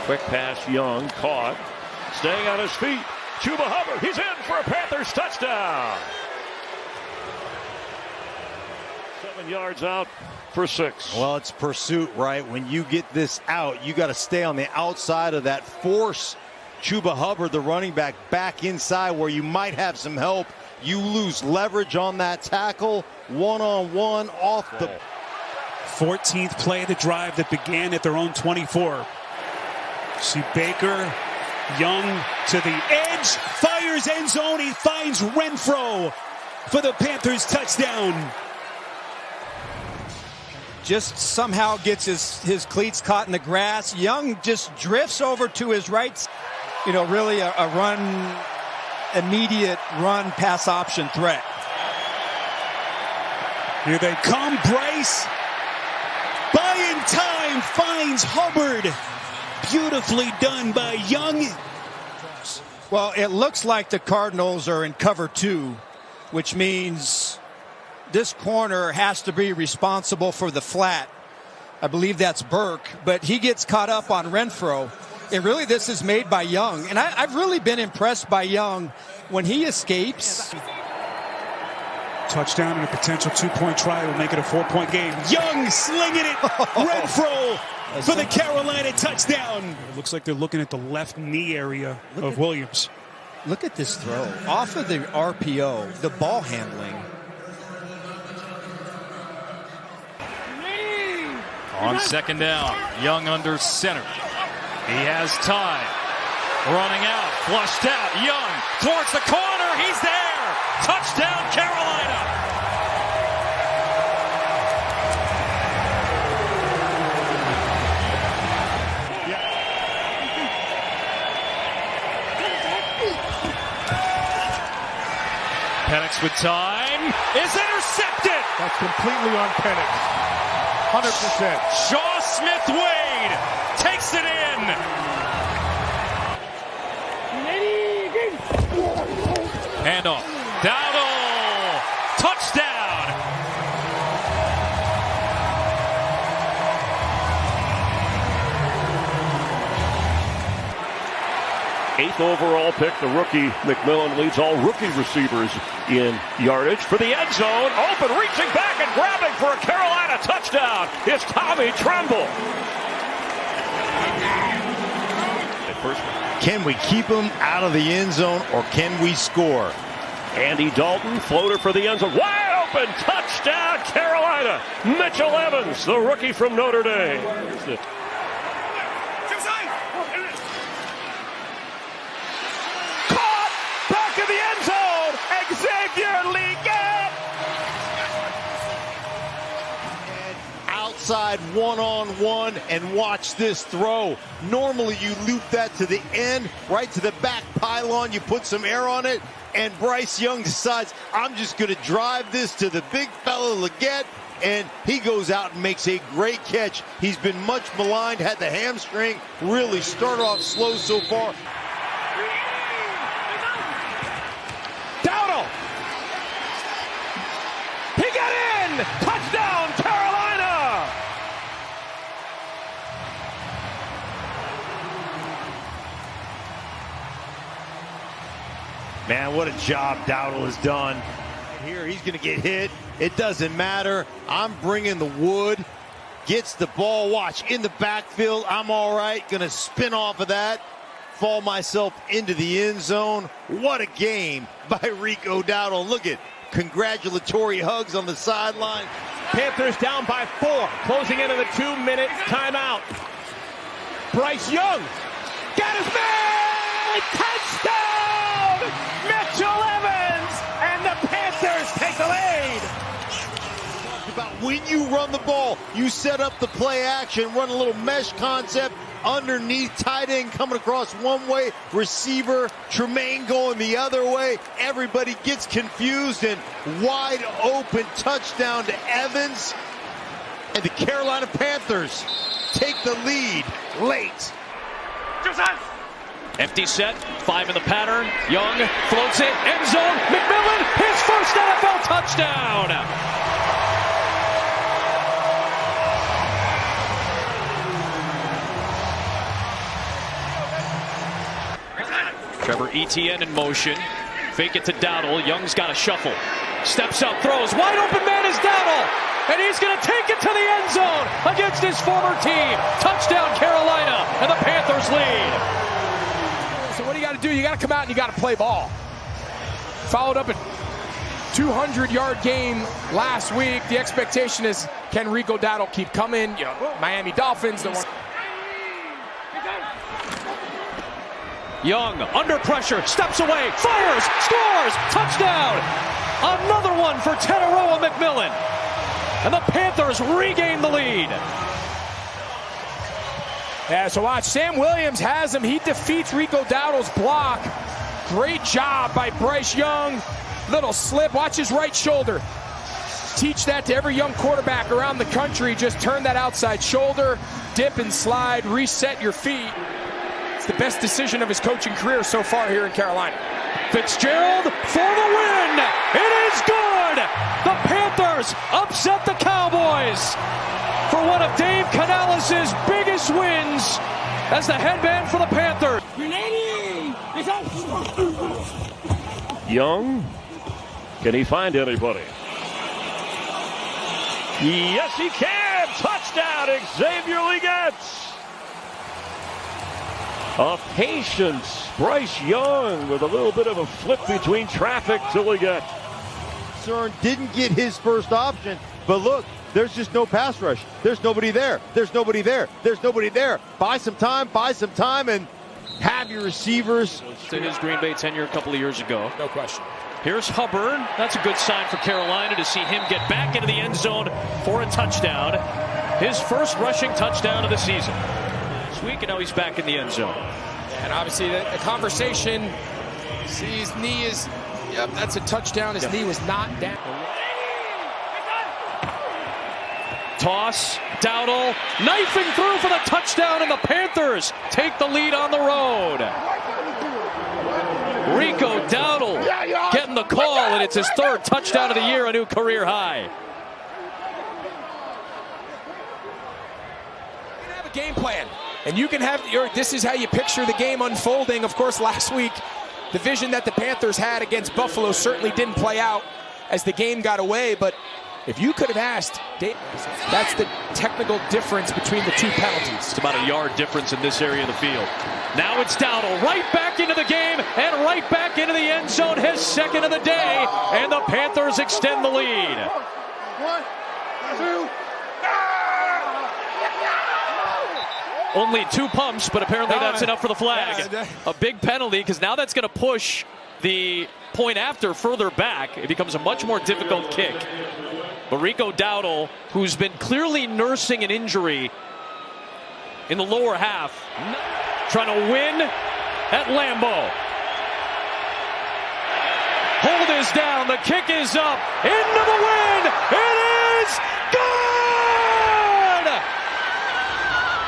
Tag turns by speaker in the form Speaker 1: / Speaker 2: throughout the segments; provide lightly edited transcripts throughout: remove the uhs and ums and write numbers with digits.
Speaker 1: Quick pass, Young, caught. Staying on his feet. Chuba Hubbard, he's in for a Panthers touchdown. 7 yards out for 6.
Speaker 2: Well, it's pursuit, right? When you get this out, you got to stay on the outside of that. Force Chuba Hubbard, the running back inside where you might have some help. You lose leverage on that tackle. One-on-one off the
Speaker 3: 14th play of the drive that began at their own 24. See Baker, Young to the edge, fires end zone. He finds Renfro for the Panthers touchdown.
Speaker 4: Just somehow gets his cleats caught in the grass. Young just drifts over to his right. You know, really a run, immediate run pass option threat.
Speaker 3: Here they come. Bryce, buying time, finds Hubbard. Beautifully done by Young.
Speaker 4: Well, it looks like the Cardinals are in cover 2, which means this corner has to be responsible for the flat. I believe that's Burke, but he gets caught up on Renfro. And really, this is made by Young. And I've really been impressed by Young when he escapes.
Speaker 3: Touchdown and a potential 2-point try will make it a 4-point game. Young slinging it. Renfro for the Carolina touchdown. It looks like they're looking at the left knee area of Williams.
Speaker 4: Look at this throw. Off of the RPO, the ball handling.
Speaker 5: On second down, Young under center. He has time. Running out, flushed out. Young towards the corner. He's there. Touchdown, Carolina. Penix with time is intercepted.
Speaker 1: That's completely on Penix. 100%.
Speaker 5: Shaw Smith-Wade takes it in. Handoff. Dowdle. Touchdown.
Speaker 1: Eighth overall pick, the rookie McMillan leads all rookie receivers in yardage for the end zone. Open, reaching back and grabbing for a Carolina touchdown. It's Tommy Tremble.
Speaker 2: Can we keep him out of the end zone or can we score?
Speaker 1: Andy Dalton, floater for the end zone. Wide open, touchdown, Carolina. Mitchell Evans, the rookie from Notre Dame. Caught, back in the end zone, Xavier Leggett.
Speaker 2: Outside one-on-one and watch this throw. Normally you loop that to the end, right to the back pylon. You put some air on it, and Bryce Young decides, I'm just going to drive this to the big fella Leggett, and he goes out and makes a great catch. He's been much maligned, had the hamstring, really started off slow so far.
Speaker 1: Dowdle. He got in. Touchdown, Carolina.
Speaker 2: Man, what a job Dowdle has done. Here, he's going to get hit. It doesn't matter. I'm bringing the wood. Gets the ball. Watch, in the backfield. I'm all right. Going to spin off of that. Fall myself into the end zone. What a game by Rico Dowdle. Look at congratulatory hugs on the sideline.
Speaker 1: Panthers down by 4, closing into the 2-minute timeout. Bryce Young got his man! Touchdown! Mitchell Evans! And the Panthers take the lead!
Speaker 2: About when you run the ball, you set up the play action, run a little mesh concept underneath, tight end coming across one way, receiver Tremaine going the other way. Everybody gets confused, and wide open touchdown to Evans. And the Carolina Panthers take the lead late.
Speaker 5: Empty set, 5 in the pattern. Young floats it, end zone. McMillan, his first NFL touchdown. Trevor Etienne in motion. Fake it to Dowdle. Young's got a shuffle. Steps up, throws. Wide open man is Dowdle. And he's going to take it to the end zone against his former team. Touchdown Carolina, and the Panthers lead.
Speaker 6: So what do you got to do? You got to come out and you got to play ball. Followed up a 200-yard game last week. The expectation is, can Rico Dowdle keep coming? You know, Miami Dolphins.
Speaker 5: Young, under pressure, steps away, fires, scores, touchdown! Another one for Teteroa McMillan. And the Panthers regain the lead.
Speaker 6: Yeah, so watch, Sam Williams has him. He defeats Rico Dowdle's block. Great job by Bryce Young. Little slip, watch his right shoulder. Teach that to every young quarterback around the country. Just turn that outside shoulder, dip and slide, reset your feet. It's the best decision of his coaching career so far here in Carolina.
Speaker 5: Fitzgerald for the win. It is good. The Panthers upset the Cowboys for one of Dave Canales' biggest wins as the headman for the Panthers.
Speaker 1: Young, can he find anybody? Yes, he can. Touchdown, Xavier Legette. Of patience, Bryce Young with a little bit of a flip between traffic to Legette.
Speaker 2: Cern didn't get his first option, but look, there's just no pass rush. There's nobody there. There's nobody there. There's nobody there. Buy some time, and have your receivers.
Speaker 5: To his Green Bay tenure a couple of years ago.
Speaker 6: No question.
Speaker 5: Here's Hubbard. That's a good sign for Carolina to see him get back into the end zone for a touchdown. His first rushing touchdown of the season. This week, and now he's back in the end zone.
Speaker 6: And obviously the conversation, see his knee is, yep, that's a touchdown. His knee was not down.
Speaker 5: Toss, Dowdle, knifing through for the touchdown, and the Panthers take the lead on the road. Rico Dowdle getting the call, and it's his third touchdown of the year, a new career high.
Speaker 6: You can have a game plan, and you can have this is how you picture the game unfolding. Of course, last week, the vision that the Panthers had against Buffalo certainly didn't play out as the game got away, but if you could have asked, that's the technical difference between the two penalties.
Speaker 5: It's about a yard difference in this area of the field. Now it's Dowdle right back into the game and right back into the end zone, his second of the day, and the Panthers extend the lead.
Speaker 2: 1, 2.
Speaker 5: Only 2 pumps, but apparently that's enough for the flag. A big penalty, because now that's going to push the point after further back. It becomes a much more difficult kick. But Rico Dowdle, who's been clearly nursing an injury in the lower half, trying to win at Lambeau. Hold is down, the kick is up, into the win, it is good!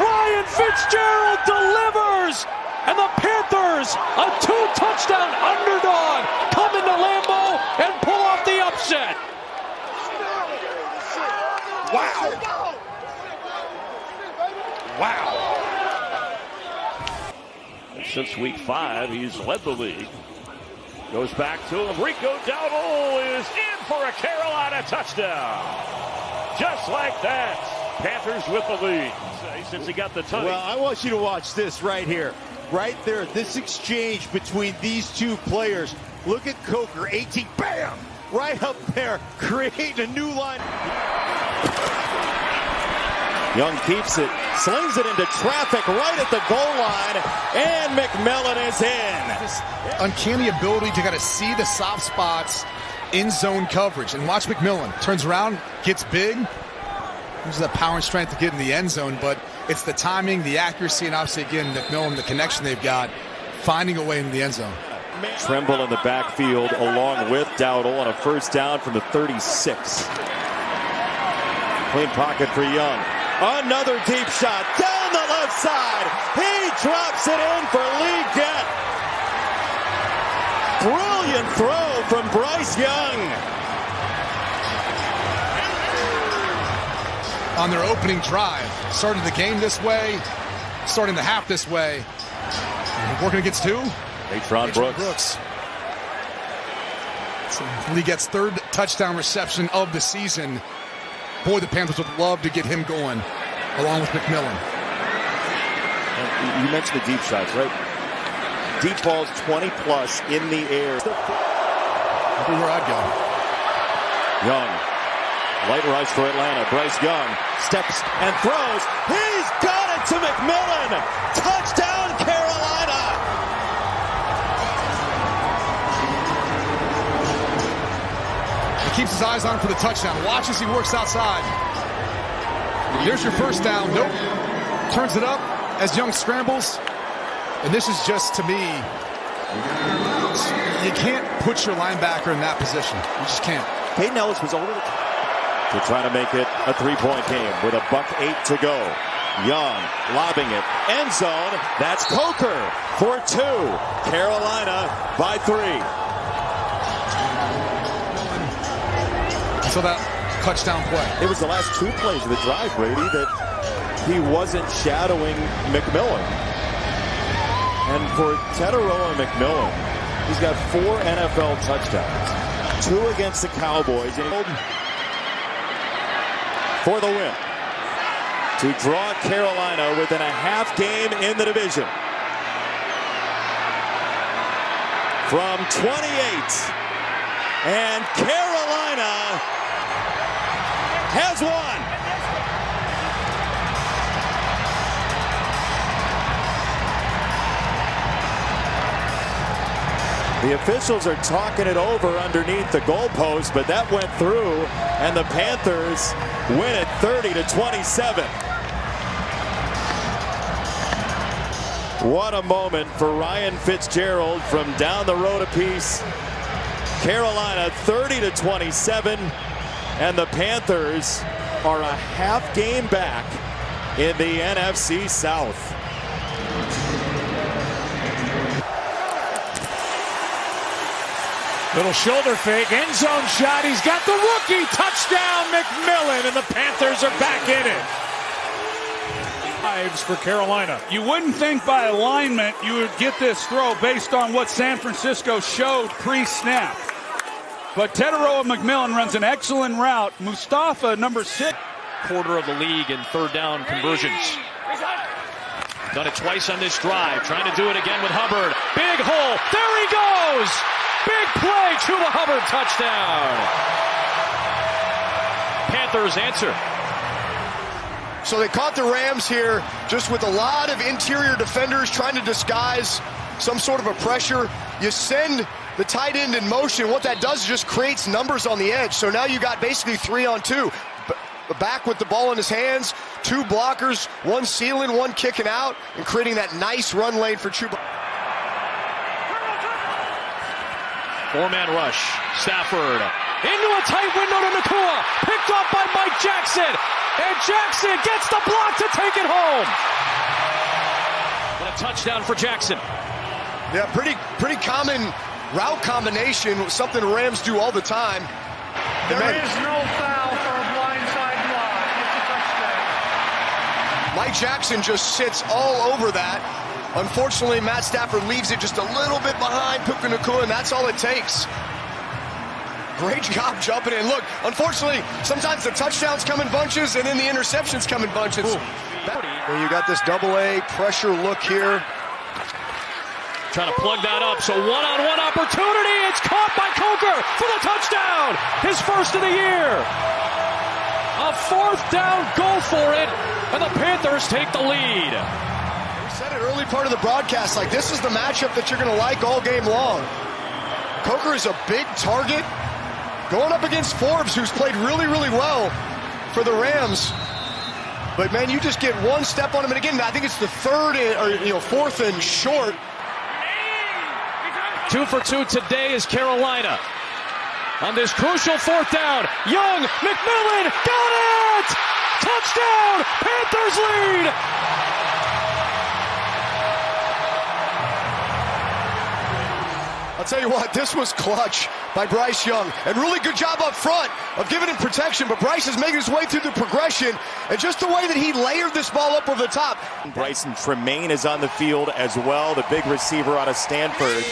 Speaker 5: Ryan Fitzgerald delivers, and the Panthers, a 2-touchdown underdog, come into Lambeau and pull off the upset.
Speaker 2: Wow.
Speaker 1: Since week 5, he's led the league. Goes back to him. Rico Dowdle is in for a Carolina touchdown. Just like that. Panthers with the lead since he got the touch.
Speaker 2: Well, I want you to watch this right here. Right there, this exchange between these two players. Look at Coker, 18, bam! Right up there, creating a new line. Young keeps it, slings it into traffic right at the goal line, and McMillan is in.
Speaker 7: This uncanny ability to kind of see the soft spots in zone coverage. And watch McMillan, turns around, gets big, uses that power and strength to get in the end zone, but it's the timing, the accuracy, and obviously, again, McMillan, the connection they've got, finding a way into the end zone.
Speaker 2: Tremble in the backfield along with Dowdle on a first down from the 36. Clean pocket for Young. Another deep shot down the left side. He drops it in for Legette. Brilliant throw from Bryce Young.
Speaker 7: On their opening drive, started the game this way, starting the half this way, working against 2.
Speaker 5: Patron Brooks.
Speaker 7: So when he gets third touchdown reception of the season, boy, the Panthers would love to get him going, along with McMillan.
Speaker 2: You mentioned the deep shots, right? Deep balls 20-plus in the air.
Speaker 7: That'd be where I'd go.
Speaker 2: Young. Light rush for Atlanta. Bryce Young steps and throws. He's got it to McMillan. Touchdown, Carolina.
Speaker 7: He keeps his eyes on for the touchdown. Watch as he works outside. There's your first down. Nope. Turns it up as Young scrambles. And this is just, to me, you can't put your linebacker in that position. You just can't.
Speaker 2: Peyton Ellis was over to try to make it a three-point game with $1:08 to go. Young lobbing it. End zone. That's Coker for 2. Carolina by 3.
Speaker 7: So that touchdown play.
Speaker 2: It was the last 2 plays of the drive, Brady, that he wasn't shadowing McMillan. And for Teteroa McMillan, he's got 4 NFL touchdowns. 2 against the Cowboys. And for the win. To draw Carolina within a half game in the division. From 28. And Carolina has won. The officials are talking it over underneath the goalpost, but that went through, and the Panthers win it 30-27. What a moment for Ryan Fitzgerald from down the road a piece. Carolina 30-27, and the Panthers are a half game back in the NFC South.
Speaker 6: Little shoulder fake, end zone shot. He's got the rookie touchdown, McMillan, and the Panthers are back in it. Lives for Carolina.
Speaker 8: You wouldn't think by alignment you would get this throw based on what San Francisco showed pre-snap. But Teteroa McMillan runs an excellent route. Mustafa, number 6.
Speaker 1: Quarter of the league in third down conversions. Done it twice on this drive. Trying to do it again with Hubbard. Big hole. There he goes. Big play. Chuba Hubbard touchdown. Panthers answer.
Speaker 9: So they caught the Rams here just with a lot of interior defenders trying to disguise some sort of a pressure. You send the tight end in motion. What that does is just creates numbers on the edge. So now you got basically 3-on-2. Back with the ball in his hands, 2 blockers, 1 sealing, 1 kicking out, and creating that nice run lane for Chuba.
Speaker 1: 4-man rush. Stafford into a tight window to Nakua. Picked up by Mike Jackson. And Jackson gets the block to take it home. What a touchdown for Jackson.
Speaker 9: Yeah, pretty common route combination, something Rams do all the time.
Speaker 10: There is no foul for a blindside block. It's a touchdown.
Speaker 9: Mike Jackson just sits all over that. Unfortunately, Matt Stafford leaves it just a little bit behind Puka Nakua, and that's all it takes. Great job jumping in. Look, unfortunately, sometimes the touchdowns come in bunches, and then the interceptions come in bunches. Well, you got this double-A pressure look here.
Speaker 1: Trying to plug that up, so one-on-one opportunity. It's caught by Coker for the touchdown. His first of the year. A 4th down, go for it, and the Panthers take the lead.
Speaker 9: We said it early part of the broadcast, like this is the matchup that you're going to like all game long. Coker is a big target, going up against Forbes, who's played really, really well for the Rams. But man, you just get one step on him, and again, I think it's the 4th and short.
Speaker 1: 2 for 2 today is Carolina. On this crucial 4th down, Young, McMillan, got it! Touchdown! Panthers lead!
Speaker 9: I'll tell you what, this was clutch by Bryce Young. And really good job up front of giving him protection. But Bryce is making his way through the progression. And just the way that he layered this ball up over the top.
Speaker 11: Bryson Tremaine is on the field as well, the big receiver out of Stanford.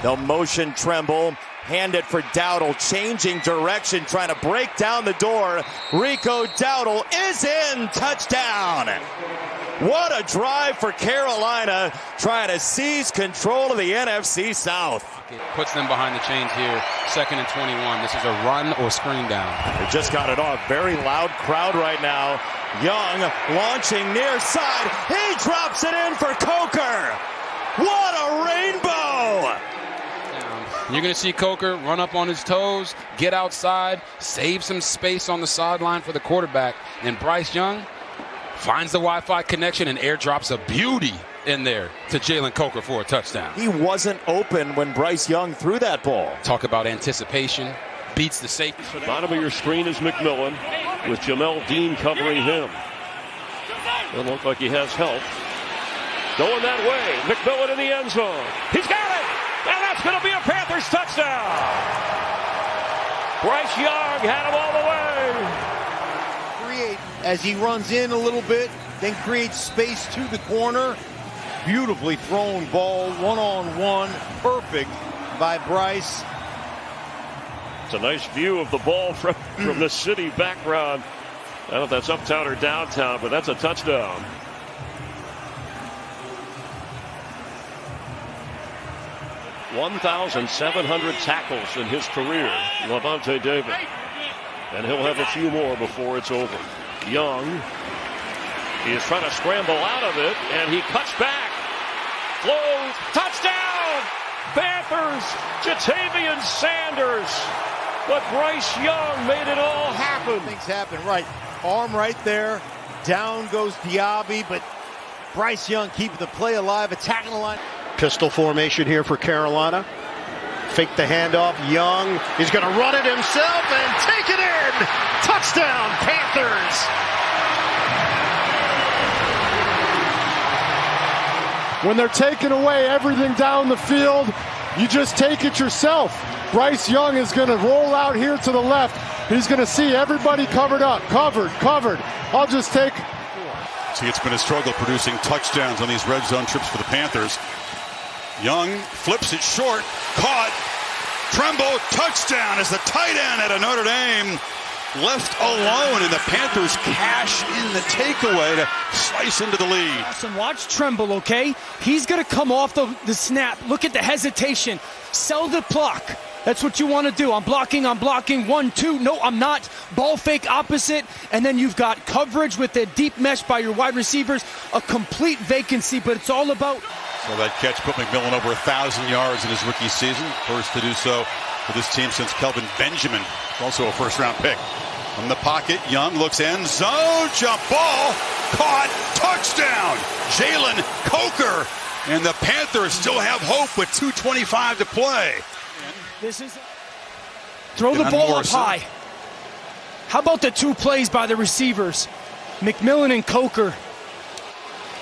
Speaker 11: They'll motion Tremble, hand it for Dowdle, changing direction, trying to break down the door. Rico Dowdle is in, touchdown. What a drive for Carolina, trying to seize control of the NFC South.
Speaker 12: Puts them behind the chains here, 2nd and 21. This is a run or screen down.
Speaker 11: They just got it off. Very loud crowd right now. Young launching near side. He drops it in for Coker. What a rainbow!
Speaker 12: You're going to see Coker run up on his toes, get outside, save some space on the sideline for the quarterback. And Bryce Young finds the Wi-Fi connection and airdrops a beauty in there to Jalen Coker for a touchdown.
Speaker 11: He wasn't open when Bryce Young threw that ball.
Speaker 12: Talk about anticipation. Beats the safety.
Speaker 1: Bottom of your screen is McMillan with Jamel Dean covering him. Doesn't look like he has help. Going that way. McMillan in the end zone. He's got it! And that's going to be a Panthers touchdown! Bryce Young had him all the way.
Speaker 2: Create as he runs in a little bit, then creates space to the corner. Beautifully thrown ball, one-on-one, perfect by Bryce.
Speaker 1: It's a nice view of the ball from the city background. I don't know if that's uptown or downtown, but that's a touchdown. (1,700 tackles in his career, Lavonte David. And he'll have a few more before it's over. Young, he is trying to scramble out of it, and he cuts back. Flows, touchdown! Panthers, Jatavian Sanders. But Bryce Young made it all happen.
Speaker 2: Things happen, right. Arm right there. Down goes Diaby, but Bryce Young keeping the play alive, attacking the line.
Speaker 13: Pistol formation here for Carolina. Fake the handoff. Young is going to run it himself and take it in. Touchdown, Panthers.
Speaker 14: When they're taking away everything down the field, you just take it yourself. Bryce Young is going to roll out here to the left. He's going to see everybody covered up. Covered. I'll just take.
Speaker 15: See, it's been a struggle producing touchdowns on these red zone trips for the Panthers. Young flips it short, caught. Tremble, touchdown as the tight end at Notre Dame left alone, and the Panthers cash in the takeaway to slice into the lead.
Speaker 16: Awesome. Watch Tremble, okay? He's going to come off the snap. Look at the hesitation. Sell the block. That's what you want to do. I'm blocking. 1, 2. No, I'm not. Ball fake opposite. And then you've got coverage with the deep mesh by your wide receivers. A complete vacancy, but it's all about.
Speaker 15: So that catch put McMillan over 1,000 yards in his rookie season. First to do so for this team since Kelvin Benjamin, also a first-round pick. From the pocket, Young looks end zone, jump ball, caught, touchdown, Jalen Coker. And the Panthers still have hope with 2:25 to play.
Speaker 16: This is throw the ball up high. How about the 2 plays by the receivers? McMillan and Coker.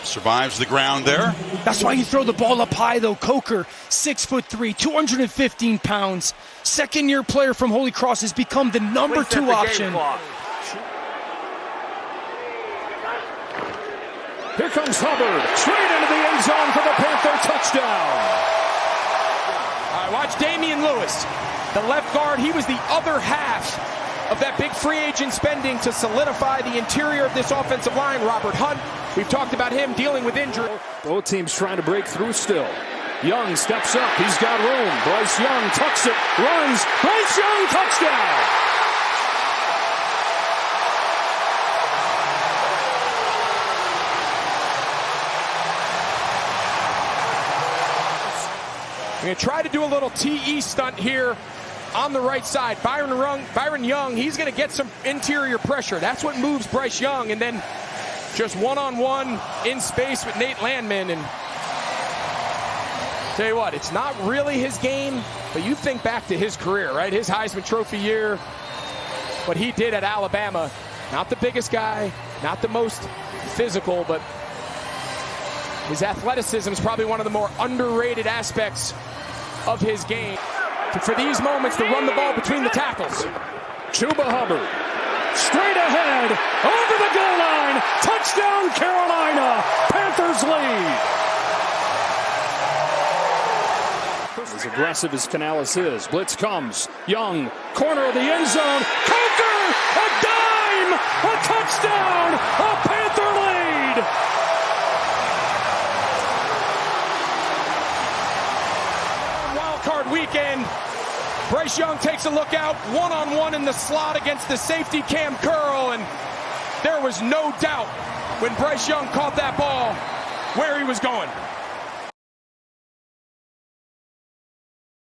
Speaker 15: Survives the ground there.
Speaker 16: That's why you throw the ball up high, though. Coker, 6'3", 215 pounds. Second-year player from Holy Cross has become the number 2 option.
Speaker 1: Here comes Hubbard, straight into the end zone for the Panther touchdown.
Speaker 6: All right, watch Damian Lewis, the left guard. He was the other half of that big free agent spending to solidify the interior of this offensive line. Robert Hunt, we've talked about him dealing with injury.
Speaker 1: Both teams trying to break through still. Young steps up. He's got room. Bryce Young tucks it, runs. Bryce Young, touchdown.
Speaker 6: We're going to try to do a little TE stunt here on the right side. Byron Young, he's going to get some interior pressure. That's what moves Bryce Young. And then just one-on-one in space with Nate Landman. And tell you what, it's not really his game, but you think back to his career, right? His Heisman Trophy year, what he did at Alabama. Not the biggest guy, not the most physical, but his athleticism is probably one of the more underrated aspects of his game. For these moments to run the ball between the tackles.
Speaker 8: Chuba Hubbard, straight ahead, over the goal line, touchdown Carolina, Panthers lead. As aggressive as Canales is, blitz comes, Young, corner of the end zone, Coker, a dime, a touchdown, a Panther lead.
Speaker 6: Wild card weekend. Bryce Young takes a look out, one-on-one in the slot against the safety Cam Curl, and there was no doubt when Bryce Young caught that ball where he was going.